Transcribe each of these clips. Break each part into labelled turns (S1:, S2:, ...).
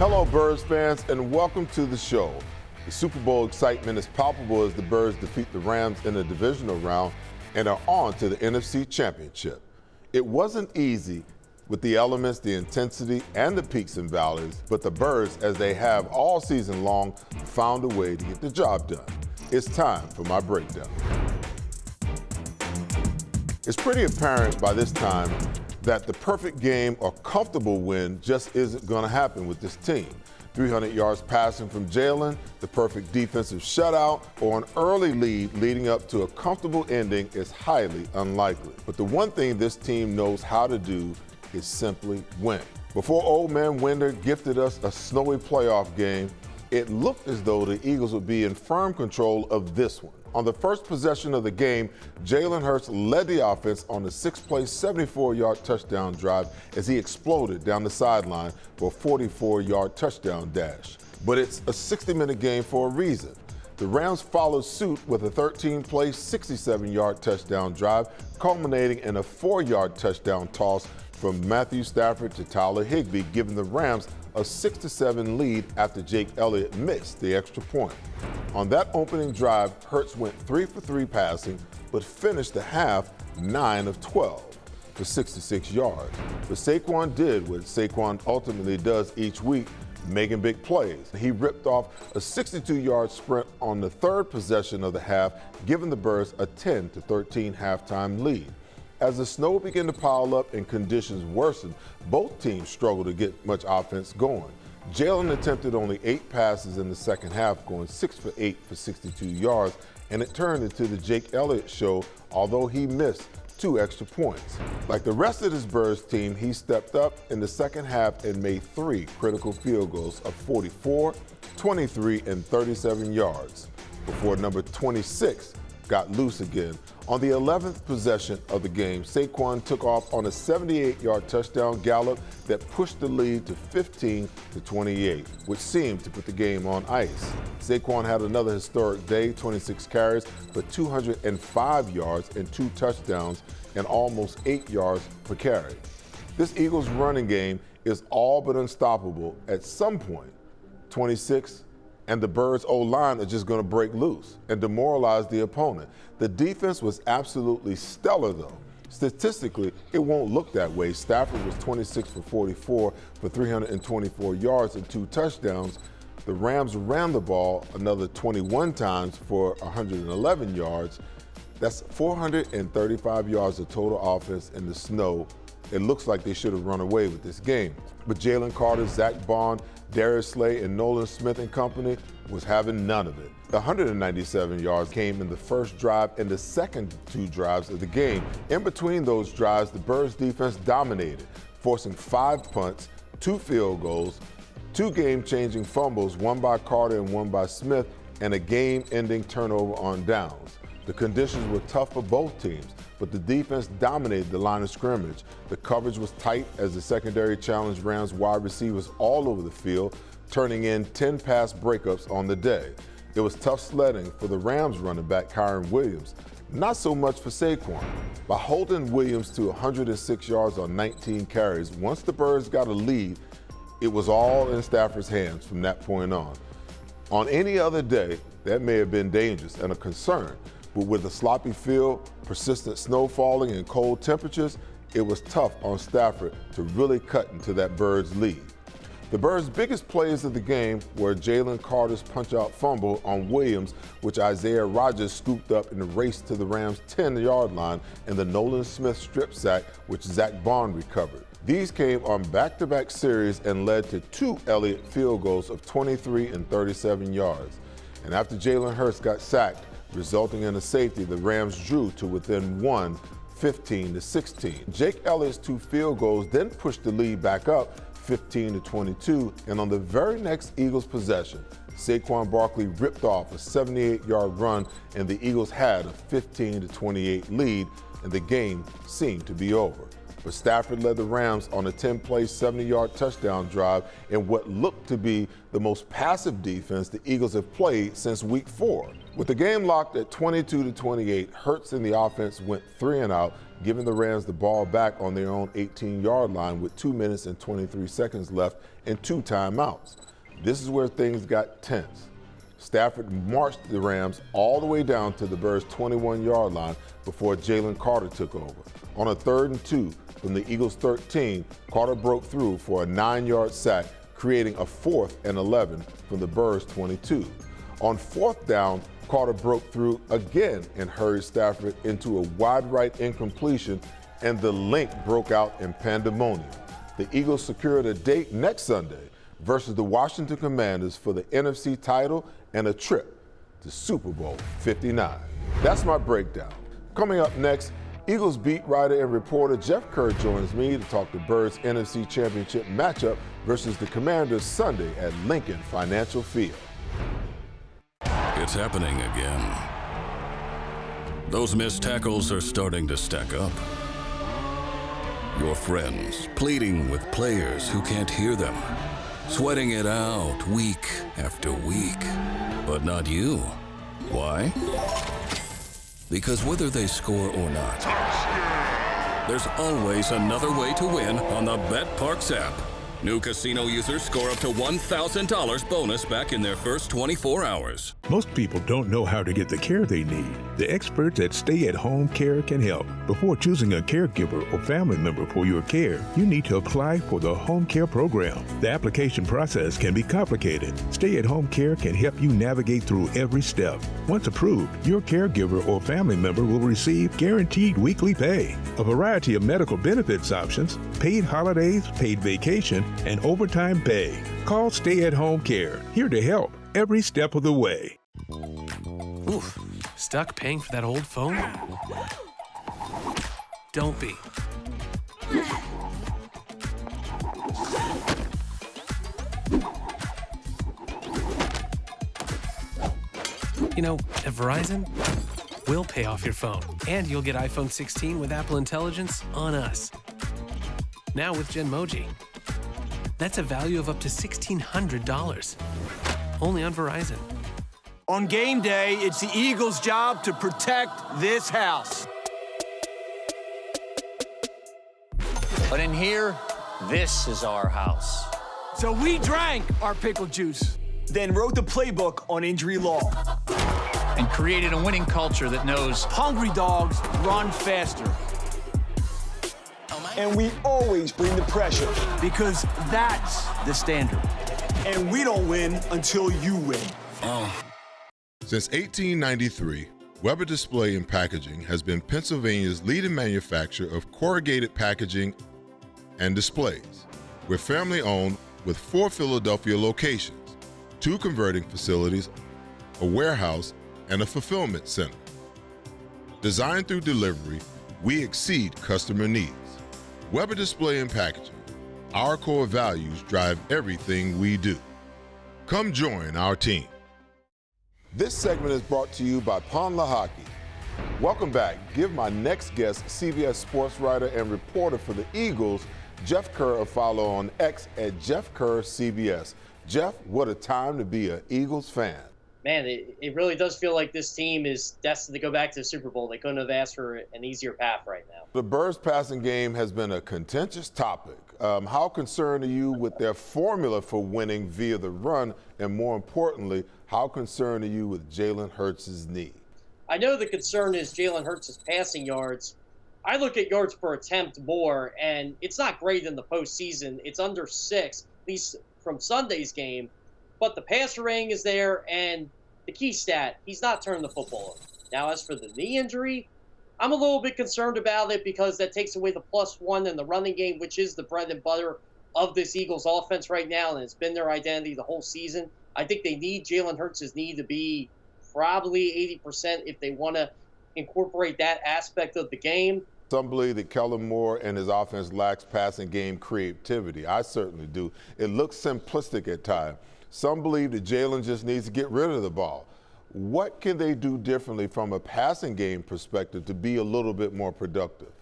S1: Hello, Birds fans, and welcome to the show. The Super Bowl excitement is palpable as the Birds defeat the Rams in the divisional round and are on to the NFC Championship. It wasn't easy with the elements, the intensity, and the peaks and valleys, but the Birds, as they have all season long, found a way to get the job done. It's time for my breakdown. It's pretty apparent by this time that the perfect game or comfortable win just isn't going to happen with this team. 300 yards passing from Jalen, the perfect defensive shutout, or an early lead leading up to a comfortable ending is highly unlikely. But the one thing this team knows how to do is simply win. Before Old Man Winder gifted us a snowy playoff game, it looked as though the Eagles would be in firm control of this one. On the first possession of the game, Jalen Hurts led the offense on the 6-play, 74-yard touchdown drive as he exploded down the sideline for a 44-yard touchdown dash. But it's a 60-minute game for a reason. The Rams followed suit with a 13-play, 67-yard touchdown drive, culminating in a 4-yard touchdown toss from Matthew Stafford to Tyler Higbee, giving the Rams a 6-7 lead after Jake Elliott missed the extra point. On that opening drive, Hurts went 3 for 3 passing, but finished the half 9 of 12 for 66 yards. But Saquon did what Saquon ultimately does each week, making big plays. He ripped off a 62-yard sprint on the third possession of the half, giving the Birds a 10-13 halftime lead. As the snow began to pile up and conditions worsened, both teams struggled to get much offense going. Jalen attempted only 8 passes in the second half, going 6 for 8 for 62 yards, and it turned into the Jake Elliott show, although he missed 2 extra points. Like the rest of this Birds team, he stepped up in the second half and made 3 critical field goals of 44, 23, and 37 yards before number 26 got loose again. On the 11th possession of the game, Saquon took off on a 78-yard touchdown gallop that pushed the lead to 15-28, which seemed to put the game on ice. Saquon had another historic day, 26 carries for 205 yards and 2 touchdowns and almost 8 yards per carry. This Eagles running game is all but unstoppable at some point. 26 and the Birds' O-line are just going to break loose and demoralize the opponent. The defense was absolutely stellar, though. Statistically, it won't look that way. Stafford was 26 for 44 for 324 yards and 2 touchdowns. The Rams ran the ball another 21 times for 111 yards. That's 435 yards of total offense in the snow. It looks like they should have run away with this game. But Jalen Carter, Zach Bond, Darius Slay, and Nolan Smith and company was having none of it. The 197 yards came in the first drive and the second 2 drives of the game. In between those drives, the Birds defense dominated, forcing 5 punts, 2 field goals, 2 game-changing fumbles, 1 by Carter and 1 by Smith, and a game-ending turnover on downs. The conditions were tough for both teams, but the defense dominated the line of scrimmage. The coverage was tight as the secondary challenged Rams wide receivers all over the field, turning in 10 pass breakups on the day. It was tough sledding for the Rams running back Kyren Williams, not so much for Saquon. By holding Williams to 106 yards on 19 carries, once the Birds got a lead, it was all in Stafford's hands from that point on. On any other day, that may have been dangerous and a concern, but with a sloppy field, persistent snow falling, and cold temperatures, it was tough on Stafford to really cut into that Birds lead. The Birds' biggest plays of the game were Jalen Carter's punch-out fumble on Williams, which Isaiah Rodgers scooped up and raced to the Rams' 10-yard line, and the Nolan Smith strip sack, which Zach Bond recovered. These came on back-to-back series and led to 2 Elliott field goals of 23 and 37 yards. And after Jalen Hurts got sacked, resulting in a safety, the Rams drew to within 1, 15-16. Jake Elliott's 2 field goals then pushed the lead back up 15-22, and on the very next Eagles possession, Saquon Barkley ripped off a 78-yard run, and the Eagles had a 15-28 lead, and the game seemed to be over. But Stafford led the Rams on a 10-play, 70-yard touchdown drive in what looked to be the most passive defense the Eagles have played since Week 4. With the game locked at 22-28, Hurts and the offense went 3 and out, giving the Rams the ball back on their own 18-yard line with 2 minutes and 23 seconds left and 2 timeouts. This is where things got tense. Stafford marched the Rams all the way down to the Bears' 21-yard line before Jalen Carter took over. On a 3rd and 2 from the Eagles' 13, Carter broke through for a 9-yard sack, creating a 4th and 11 from the Bears' 22. On 4th down, Carter broke through again and hurried Stafford into a wide right incompletion, and the link broke out in pandemonium. The Eagles secured a date next Sunday versus the Washington Commanders for the NFC title and a trip to Super Bowl 59. That's my breakdown. Coming up next, Eagles beat writer and reporter Jeff Kerr joins me to talk the Birds' NFC Championship matchup versus the Commanders Sunday at Lincoln Financial Field.
S2: It's happening again. Those missed tackles are starting to stack up. Your friends pleading with players who can't hear them, sweating it out week after week. But not you. Why? Because whether they score or not, there's always another way to win on the BetParx app. New casino users score up to $1,000 bonus back in their first 24 hours.
S3: Most people don't know how to get the care they need. The experts at Stay at Home Care can help. Before choosing a caregiver or family member for your care, you need to apply for the Home Care program. The application process can be complicated. Stay at Home Care can help you navigate through every step. Once approved, your caregiver or family member will receive guaranteed weekly pay, a variety of medical benefits options, paid holidays, paid vacation, and overtime pay. Call Stay at Home Care, here to help every step of the way.
S4: Oof, stuck paying for that old phone? Don't be. You know, at Verizon, we'll pay off your phone, and you'll get iPhone 16 with Apple Intelligence on us. Now with Genmoji. That's a value of up to $1,600. Only on Verizon.
S5: On game day, it's the Eagles' job to protect this house.
S6: But in here, this is our house.
S5: So we drank our pickle juice, then wrote the playbook on injury law.
S6: And created a winning culture that knows
S5: Hungry dogs run faster. And we always bring the pressure, because that's the standard. And we don't win until you win.
S1: Since 1893, Weber Display and Packaging has been Pennsylvania's leading manufacturer of corrugated packaging and displays. We're family-owned with 4 Philadelphia locations, 2 converting facilities, a warehouse, and a fulfillment center. Designed through delivery, we exceed customer needs. Weber Display and Packaging. Our core values drive everything we do. Come join our team. This segment is brought to you by Pond Hockey. Welcome back. Give my next guest, CBS sports writer and reporter for the Eagles, Jeff Kerr, a follow on X at Jeff Kerr CBS. Jeff, what a time to be an Eagles fan.
S7: Man, it really does feel like this team is destined to go back to the Super Bowl. They couldn't have asked for an easier path right now.
S1: The Birds passing game has been a contentious topic. How concerned are you with their formula for winning via the run? And more importantly, how concerned are you with Jalen Hurts' knee?
S7: I know the concern is Jalen Hurts' passing yards. I look at yards per attempt more, and it's not great in the postseason. It's under 6, at least from Sunday's game. But the passer rating is there, and the key stat, he's not turning the football over. Now, as for the knee injury, I'm a little bit concerned about it because that takes away the +1 in the running game, which is the bread and butter of this Eagles offense right now, and it's been their identity the whole season. I think they need Jalen Hurts' knee to be probably 80% if they want to incorporate that aspect of the game.
S1: Some believe that Kellen Moore and his offense lacks passing game creativity. I certainly do. It looks simplistic at times. Some believe that Jalen just needs to get rid of the ball. What can they do differently from a passing game perspective to be a little bit more productive?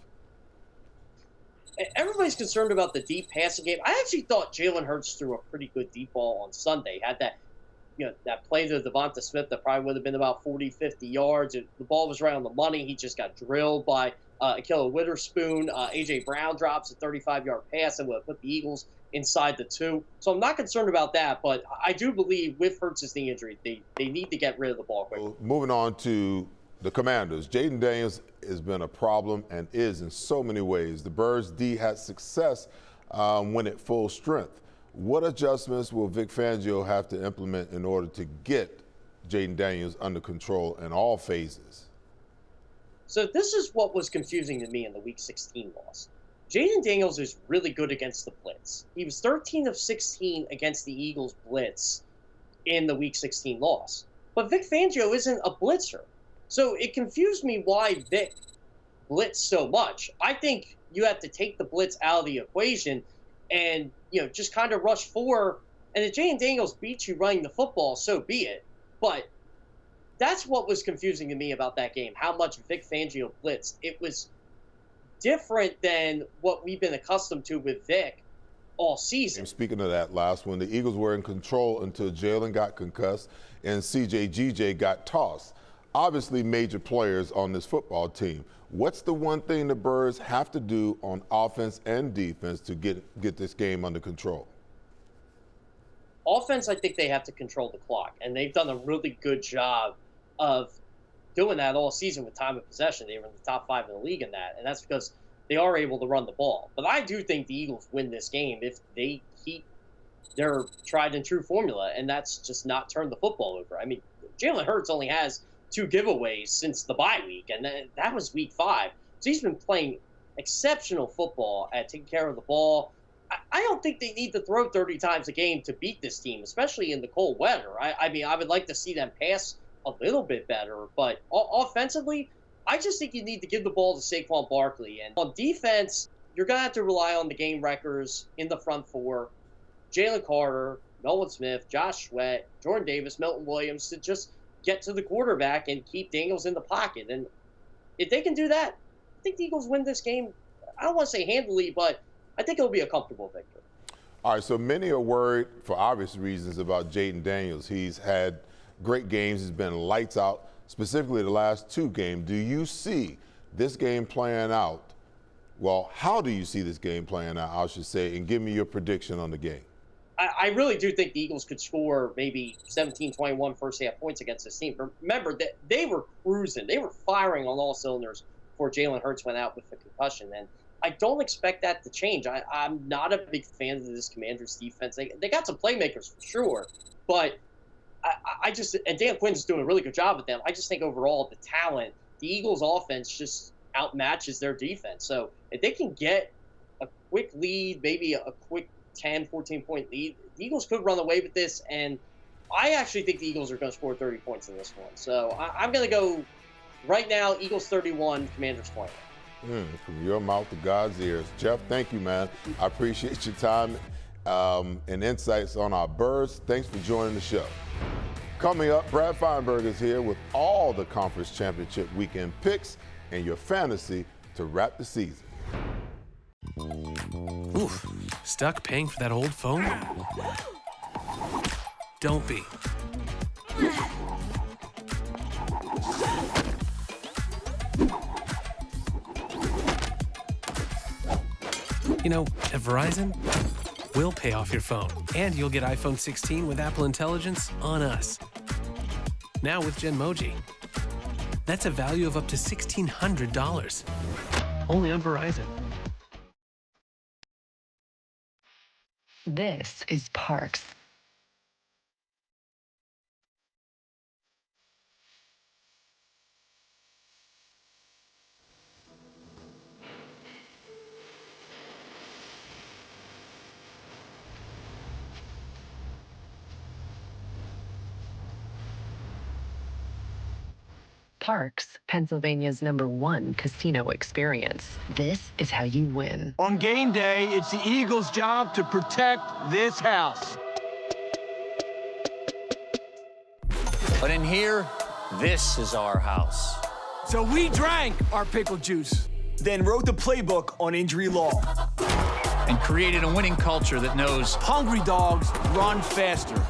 S7: Everybody's concerned about the deep passing game. I actually thought Jalen Hurts threw a pretty good deep ball on Sunday. Had that play to Devonta Smith that probably would have been about 40, 50 yards. The ball was right on the money. He just got drilled by Akilla Witherspoon. A.J. Brown drops a 35-yard pass and would put the Eagles inside the 2. So I'm not concerned about that, but I do believe with Hurts' knee injury, they need to get rid of the ball quickly.
S1: Well, moving on to the Commanders. Jaden Daniels has been a problem and is in so many ways. The Birds' D had success when at full strength. What adjustments will Vic Fangio have to implement in order to get Jaden Daniels under control in all phases?
S7: So this is what was confusing to me in the Week 16 loss. Jaden Daniels is really good against the blitz. He was 13 of 16 against the Eagles blitz in the Week 16 loss. But Vic Fangio isn't a blitzer. So it confused me why Vic blitzed so much. I think you have to take the blitz out of the equation and, just kind of rush 4. And if Jaden Daniels beats you running the football, so be it. But that's what was confusing to me about that game, how much Vic Fangio blitzed. It was different than what we've been accustomed to with Vic all season.
S1: And speaking of that last one, the Eagles were in control until Jalen got concussed and CJ got tossed. Obviously major players on this football team. What's the one thing the Birds have to do on offense and defense to get this game under control?
S7: Offense, I think they have to control the clock, and they've done a really good job of doing that all season with time of possession. They were in the top 5 in the league in that, and that's because they are able to run the ball. But I do think the Eagles win this game if they keep their tried and true formula, and that's just not turn the football over. I mean, Jalen Hurts only has 2 giveaways since the bye week, and that was Week 5. So he's been playing exceptional football at taking care of the ball. I don't think they need to throw 30 times a game to beat this team, especially in the cold weather. I mean, I would like to see them pass a little bit better, but offensively, I just think you need to give the ball to Saquon Barkley. And on defense, you're going to have to rely on the game wreckers in the front 4, Jalen Carter, Nolan Smith, Josh Sweat, Jordan Davis, Milton Williams, to just get to the quarterback and keep Daniels in the pocket. And if they can do that, I think the Eagles win this game. I don't want to say handily, but I think it'll be a comfortable victory.
S1: All right, so many are worried for obvious reasons about Jaden Daniels. He's had great games. He's been lights out, specifically the last 2 games. Do you see this game playing out? Well, how do you see this game playing out, I should say, and give me your prediction on the game.
S7: I really do think the Eagles could score maybe 17-21 first half points against this team. Remember that they were cruising. They were firing on all cylinders before Jalen Hurts went out with the concussion. And I don't expect that to change. I'm not a big fan of this Commanders defense. They got some playmakers for sure, but I just, and Dan Quinn's doing a really good job with them. I just think overall the talent, the Eagles offense just outmatches their defense. So if they can get a quick lead, maybe a quick 10, 14-point lead, the Eagles could run away with this. And I actually think the Eagles are going to score 30 points in this one. So I'm going to go right now, Eagles 31, Commanders 20.
S1: From your mouth to God's ears. Jeff, thank you, man. I appreciate your time and insights on our Birds. Thanks for joining the show. Coming up, Brad Feinberg is here with all the conference championship weekend picks and your fantasy to wrap the season.
S4: Oof, stuck paying for that old phone? Don't be. At Verizon, we'll pay off your phone, and you'll get iPhone 16 with Apple Intelligence on us. Now with Genmoji. That's a value of up to $1,600. Only on Verizon.
S8: This is Parks. Parks, Pennsylvania's #1 casino experience. This is how you win.
S5: On game day, it's the Eagles' job to protect this house.
S6: But in here, this is our house.
S5: So we drank our pickle juice, then wrote the playbook on injury law.
S6: And created a winning culture that knows
S5: Hungry dogs run faster.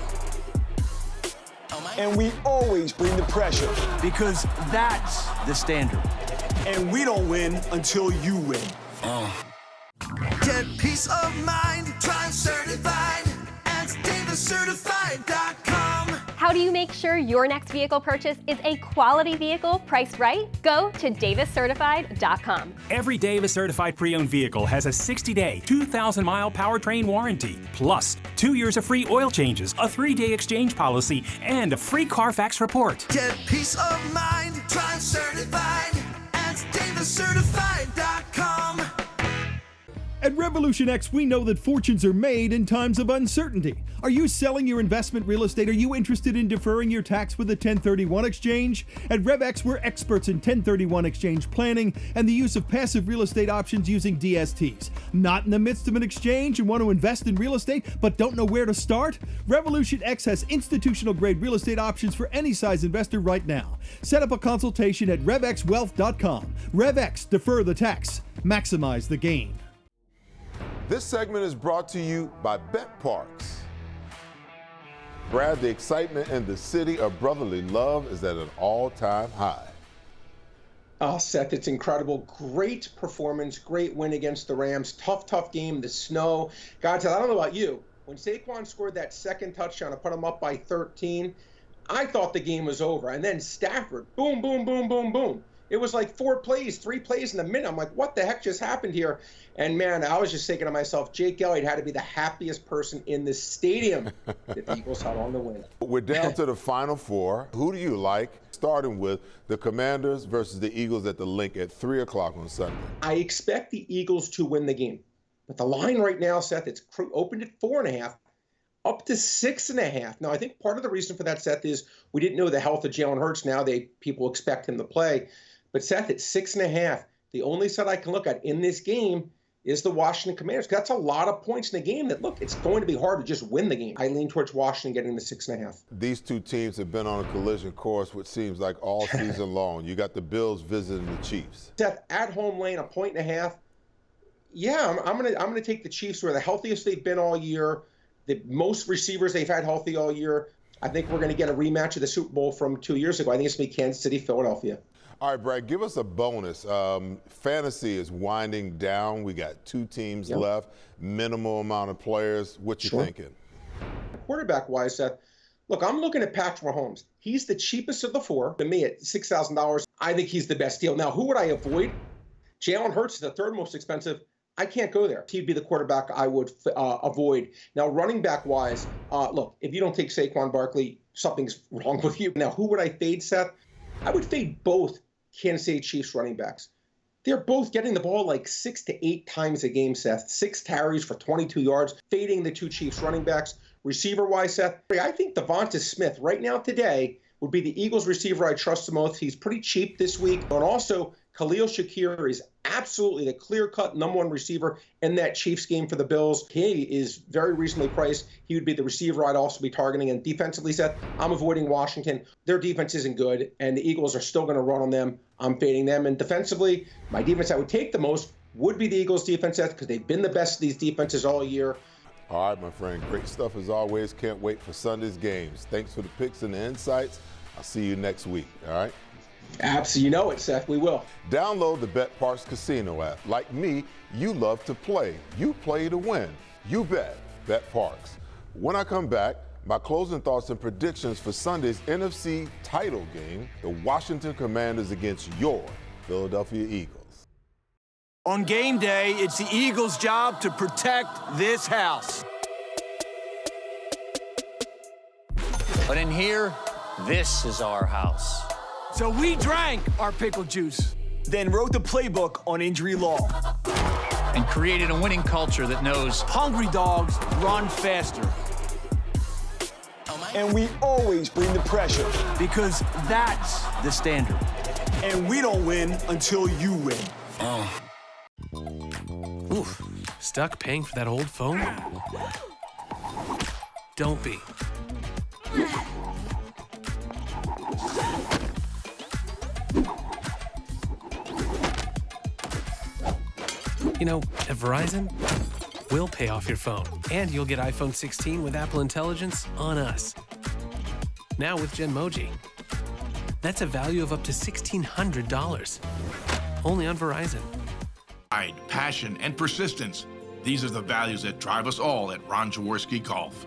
S5: And we always bring the pressure because that's the standard. And we don't win until you win.
S9: Get peace of mind, drive certified at DavisCertified.com.
S10: How do you make sure your next vehicle purchase is a quality vehicle priced right? Go to DavisCertified.com.
S11: Every Davis certified pre-owned vehicle has a 60-day, 2,000-mile powertrain warranty, plus 2 years of free oil changes, a 3-day exchange policy, and a free Carfax report.
S9: Get peace of mind, drive certified at DavisCertified.com.
S12: At Revolution X, we know that fortunes are made in times of uncertainty. Are you selling your investment real estate? Are you interested in deferring your tax with a 1031 exchange? At RevX, we're experts in 1031 exchange planning and the use of passive real estate options using DSTs. Not in the midst of an exchange and want to invest in real estate but don't know where to start? Revolution X has institutional grade real estate options for any size investor right now. Set up a consultation at RevXWealth.com. RevX, defer the tax, maximize the gain.
S1: This segment is brought to you by Bet Parks. Brad, the excitement in the city of brotherly love is at an all-time high.
S13: Oh, Seth, it's incredible. Great performance, great win against the Rams. Tough game, the snow. Guys, I don't know about you. When Saquon scored that second touchdown and put him up by 13, I thought the game was over. And then Stafford, boom, boom, boom, boom, boom. It was like 3 plays in a minute. I'm like, what the heck just happened here? And man, I was just thinking to myself, Jake Elliott had to be the happiest person in this stadium that the Eagles had on the win.
S1: We're down to the Final Four. Who do you like? Starting with the Commanders versus the Eagles at the Link at 3 o'clock on Sunday.
S13: I expect the Eagles to win the game. But the line right now, Seth, it's opened at 4.5, up to 6.5. Now, I think part of the reason for that, Seth, is we didn't know the health of Jalen Hurts. Now people expect him to play. But Seth, at 6.5, the only side I can look at in this game is the Washington Commanders. That's a lot of points in the game that, look, it's going to be hard to just win the game. I lean towards Washington getting the 6.5.
S1: These two teams have been on a collision course, which seems like all season long. You got the Bills visiting the Chiefs.
S13: Seth, at home lane, 1.5. Yeah, I'm gonna take the Chiefs, who are the healthiest they've been all year, the most receivers they've had healthy all year. I think we're going to get a rematch of the Super Bowl from 2 years ago. I think it's going to be Kansas City, Philadelphia.
S1: All right, Brad, give us a bonus. Fantasy is winding down. We got 2 teams left, minimal amount of players. What you thinking?
S13: Quarterback-wise, Seth, look, I'm looking at Patrick Mahomes. He's the cheapest of the 4. To me, at $6,000, I think he's the best deal. Now, who would I avoid? Jalen Hurts is the 3rd most expensive. I can't go there. He'd be the quarterback I would avoid. Now, running back-wise, look, if you don't take Saquon Barkley, something's wrong with you. Now, who would I fade, Seth? I would fade both Kansas City Chiefs running backs. They're both getting the ball like 6 to 8 times a game, Seth. 6 carries for 22 yards, fading the 2 Chiefs running backs. Receiver-wise, Seth, I think Devonta Smith right now today would be the Eagles receiver I trust the most. He's pretty cheap this week. And also, Khalil Shakir is absolutely the clear-cut #1 receiver in that Chiefs game for the Bills. He is very reasonably priced. He would be the receiver I'd also be targeting. And defensively, Seth, I'm avoiding Washington. Their defense isn't good, and the Eagles are still going to run on them. I'm fading them. And defensively, my defense I would take the most would be the Eagles' defense, Seth, because they've been the best of these defenses all year.
S1: All right, my friend. Great stuff as always. Can't wait for Sunday's games. Thanks for the picks and the insights. I'll see you next week, all right?
S13: Absolutely. You know it, Seth. We will.
S1: Download the Bet Parks Casino app. Like me, you love to play. You play to win. You bet. Bet Parks. When I come back, my closing thoughts and predictions for Sunday's NFC title game, the Washington Commanders against your Philadelphia Eagles.
S5: On game day, it's the Eagles' job to protect this house.
S6: But in here, this is our house.
S5: So we drank our pickle juice, then wrote the playbook on injury law.
S6: And created a winning culture that knows
S5: hungry dogs run faster. And we always bring the pressure, because that's the standard. And we don't win until you win.
S4: Oof. Stuck paying for that old phone? Don't be. You know, at Verizon, we'll pay off your phone, and you'll get iPhone 16 with Apple Intelligence on us. Now with Genmoji. That's a value of up to $1,600. only on Verizon.
S14: Pride, passion, and persistence. These are the values that drive us all at Ron Jaworski Golf.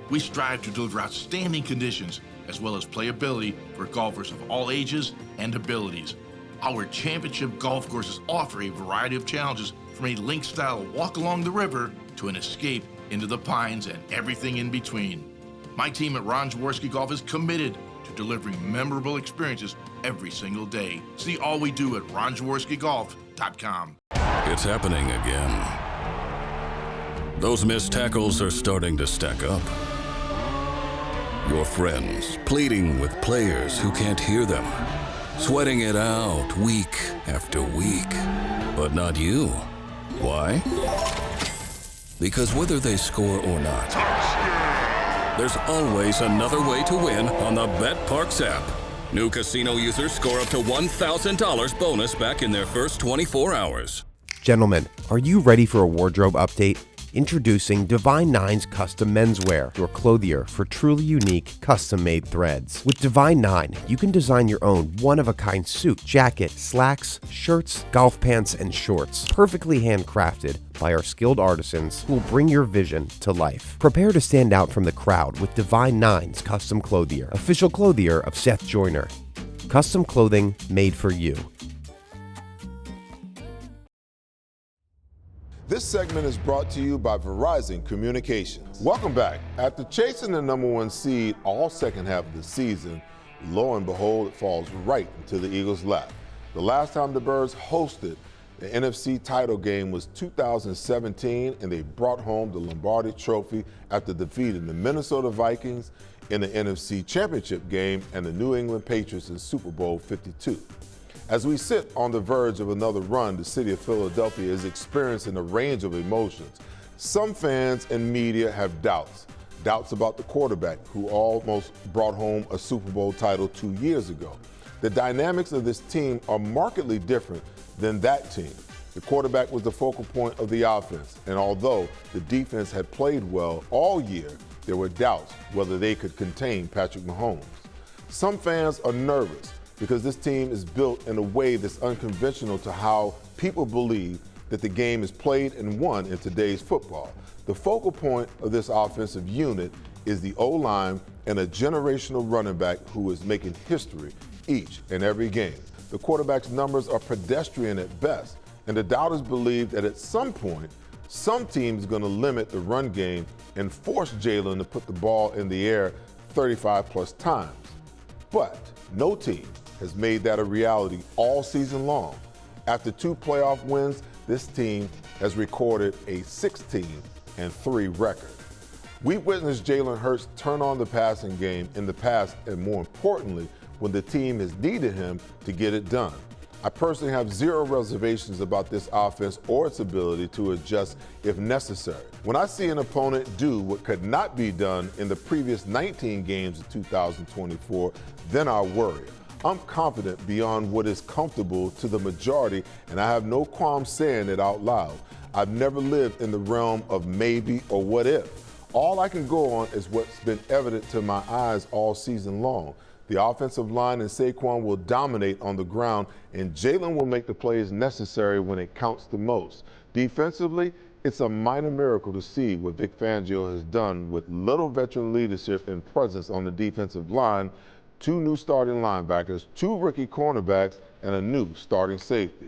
S14: We strive to deliver outstanding conditions as well as playability for golfers of all ages and abilities. Our championship golf courses offer a variety of challenges, from a link-style walk along the river to an escape into the pines and everything in between. My team at Ron Jaworski Golf is committed to delivering memorable experiences every single day. See all we do at ronjaworskigolf.com.
S2: It's happening again. Those missed tackles are starting to stack up. Your friends pleading with players who can't hear them, sweating it out week after week. But not you. Why? Because whether they score or not, there's always another way to win on the BetParx app. New casino users score up to $1,000 bonus back in their first 24 hours.
S15: Gentlemen, are you ready for a wardrobe update? Introducing Divine Nine's Custom Menswear, your clothier for truly unique, custom-made threads. With Divine Nine, you can design your own one-of-a-kind suit, jacket, slacks, shirts, golf pants, and shorts, perfectly handcrafted by our skilled artisans who will bring your vision to life. Prepare to stand out from the crowd with Divine Nine's Custom Clothier, official clothier of Seth Joyner. Custom clothing made for you.
S1: This segment is brought to you by Verizon Communications. Welcome back. After chasing the #1 seed all second half of the season, lo and behold, it falls right into the Eagles' lap. The last time the Birds hosted the NFC title game was 2017, and they brought home the Lombardi Trophy after defeating the Minnesota Vikings in the NFC Championship game and the New England Patriots in Super Bowl 52. As we sit on the verge of another run, the city of Philadelphia is experiencing a range of emotions. Some fans and media have doubts about the quarterback who almost brought home a Super Bowl title 2 years ago. The dynamics of this team are markedly different than that team. The quarterback was the focal point of the offense, and although the defense had played well all year, there were doubts whether they could contain Patrick Mahomes. Some fans are nervous because this team is built in a way that's unconventional to how people believe that the game is played and won in today's football. The focal point of this offensive unit is the O-line and a generational running back who is making history each and every game. The quarterback's numbers are pedestrian at best, and the doubters believe that at some point, some team is going to limit the run game and force Jalen to put the ball in the air 35-plus times. But no team has made that a reality all season long. After 2 playoff wins, this team has recorded a 16-3 record. We witnessed Jalen Hurts turn on the passing game in the past, and more importantly, when the team has needed him to get it done. I personally have zero reservations about this offense or its ability to adjust if necessary. When I see an opponent do what could not be done in the previous 19 games of 2024, then I worry. I'm confident beyond what is comfortable to the majority, and I have no qualms saying it out loud. I've never lived in the realm of maybe or what if. All I can go on is what's been evident to my eyes all season long. The offensive line and Saquon will dominate on the ground, and Jalen will make the plays necessary when it counts the most. Defensively, it's a minor miracle to see what Vic Fangio has done with little veteran leadership and presence on the defensive line, 2 new starting linebackers, 2 rookie cornerbacks, and a new starting safety.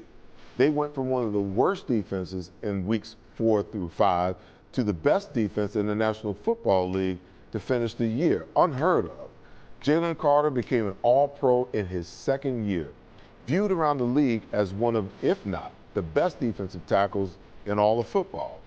S1: They went from one of the worst defenses in weeks 4 through 5 to the best defense in the National Football League to finish the year, unheard of. Jalen Carter became an All-Pro in his second year, viewed around the league as one of, if not, the best defensive tackles in all of football.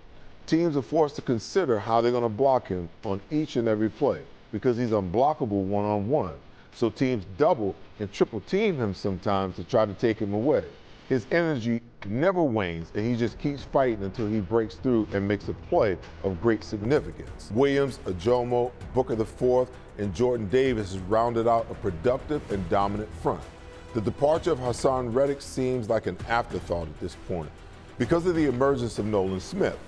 S1: Teams are forced to consider how they're going to block him on each and every play because he's unblockable one-on-one. So teams double and triple team him sometimes to try to take him away. His energy never wanes, and he just keeps fighting until he breaks through and makes a play of great significance. Williams, Ajomo, Booker IV, and Jordan Davis has rounded out a productive and dominant front. The departure of Hassan Reddick seems like an afterthought at this point because of the emergence of Nolan Smith.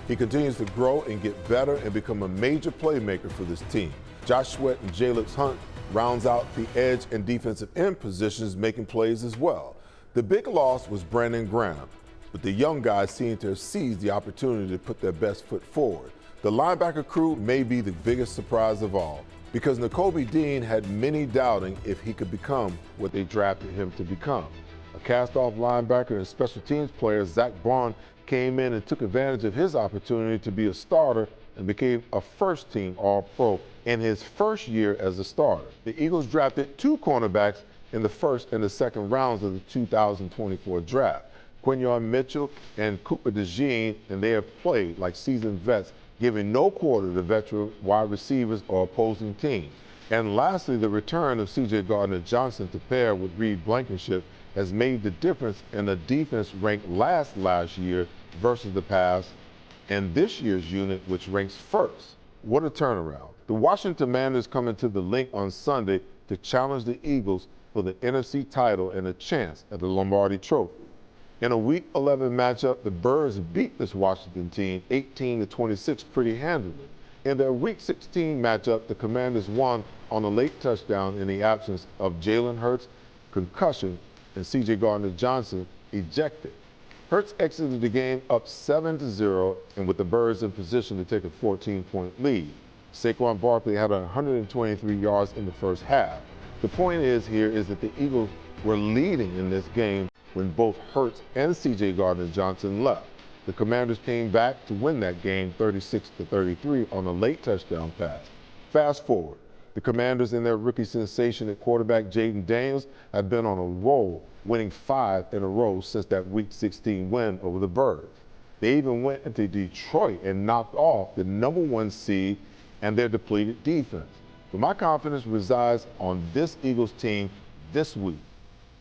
S1: He continues to grow and get better and become a major playmaker for this team. Josh Sweat and Jalix Hunt rounds out the edge and defensive end positions, making plays as well. The big loss was Brandon Graham, but the young guys seem to have seized the opportunity to put their best foot forward. The linebacker crew may be the biggest surprise of all, because Nakobe Dean had many doubting if he could become what they drafted him to become. A cast-off linebacker and special teams player, Zach Bond, came in and took advantage of his opportunity to be a starter and became a first-team All-Pro in his first year as a starter. The Eagles drafted 2 cornerbacks in the first and the second rounds of the 2024 draft, Quinyon Mitchell and Cooper DeJean, and they have played like seasoned vets, giving no quarter to veteran wide receivers or opposing teams. And lastly, the return of C.J. Gardner-Johnson to pair with Reed Blankenship has made the difference in a defense ranked last year versus the past, and this year's unit, which ranks first. What a turnaround. The Washington Commanders come into the Link on Sunday to challenge the Eagles for the NFC title and a chance at the Lombardi Trophy. In a Week 11 matchup, the Birds beat this Washington team 18-26 pretty handily. In their Week 16 matchup, the Commanders won on a late touchdown in the absence of Jalen Hurts, concussion, and C.J. Gardner-Johnson ejected. Hurts exited the game up 7-0 and with the Birds in position to take a 14-point lead. Saquon Barkley had 123 yards in the first half. The point is that the Eagles were leading in this game when both Hurts and C.J. Gardner-Johnson left. The Commanders came back to win that game 36-33 on a late touchdown pass. Fast forward, the Commanders and their rookie sensation at quarterback Jaden Daniels have been on a roll, winning 5 in a row since that Week 16 win over the Birds. They even went into Detroit and knocked off the #1 seed and their depleted defense. But my confidence resides on this Eagles team this week,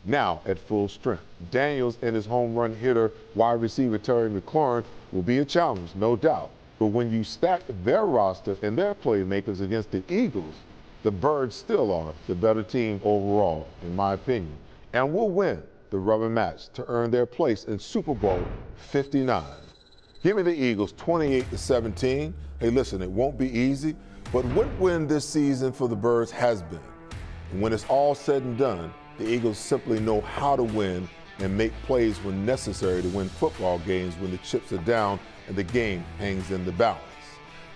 S1: now at full strength. Daniels and his home run hitter, wide receiver Terry McLaurin, will be a challenge, no doubt. But when you stack their roster and their playmakers against the Eagles, the Birds still are the better team overall, in my opinion, and will win the rubber match to earn their place in Super Bowl 59. Give me the Eagles 28-17. Hey, listen, it won't be easy, but what win this season for the Birds has been. And when it's all said and done, the Eagles simply know how to win and make plays when necessary to win football games when the chips are down and the game hangs in the balance.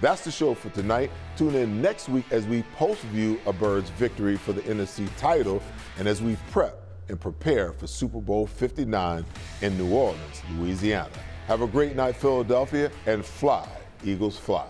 S1: That's the show for tonight. Tune in next week as we post-view a Birds victory for the NFC title and as we prep and prepare for Super Bowl 59 in New Orleans, Louisiana. Have a great night, Philadelphia, and fly, Eagles fly.